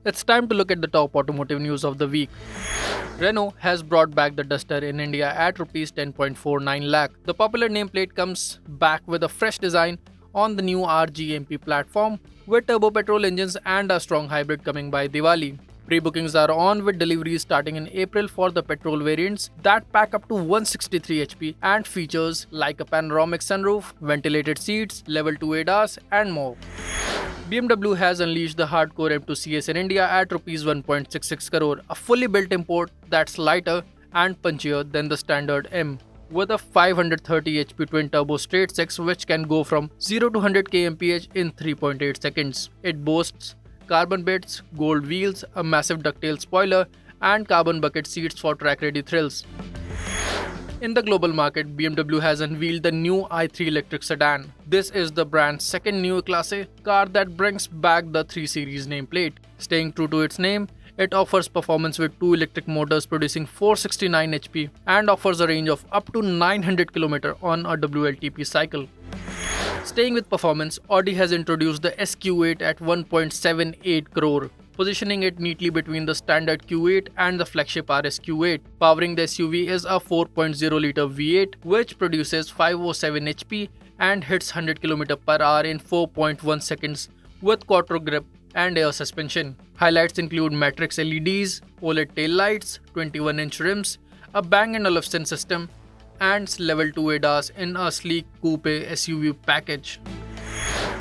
It's time to look at the top automotive news of the week. Renault has brought back the Duster in India at Rs 10.49 lakh. The popular nameplate comes back with a fresh design on the new RGMP platform with turbo petrol engines and a strong hybrid coming by Diwali. Pre-bookings are on with deliveries starting in April for the petrol variants that pack up to 163 HP and features like a panoramic sunroof, ventilated seats, level 2 ADAS and more. BMW has unleashed the hardcore M2 CS in India at Rs 1.66 crore, a fully built import that's lighter and punchier than the standard M. With a 530 HP twin-turbo straight 6 which can go from 0 to 100 kmph in 3.8 seconds. It boasts carbon bits, gold wheels, a massive ducktail spoiler, and carbon bucket seats for track-ready thrills. In the global market, BMW has unveiled the new i3 electric sedan. This is the brand's second new class A car that brings back the 3 Series nameplate. Staying true to its name, it offers performance with 2 electric motors producing 469 HP and offers a range of up to 900 km on a WLTP cycle. Staying with performance, Audi has introduced the SQ8 at 1.78 crore, positioning it neatly between the standard Q8 and the flagship RSQ8. Powering the SUV is a 4.0-liter V8 which produces 507 HP and hits 100 km per hour in 4.1 seconds with quattro grip and air suspension. Highlights include matrix LEDs, OLED taillights, 21-inch rims, a Bang & Olufsen system, and level 2 ADAS in a sleek coupe SUV package.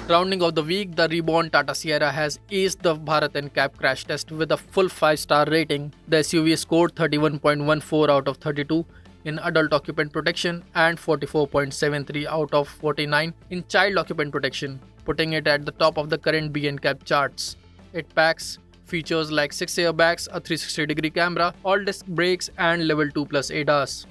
Rounding off the week, the reborn Tata Sierra has aced the Bharat NCAP crash test with a full 5-star rating. The SUV scored 31.14 out of 32 in adult occupant protection and 44.73 out of 49 in child occupant protection, putting it at the top of the current BNCAP charts. It packs features like 6 airbags, a 360-degree camera, all-disc brakes and level 2 plus ADAS.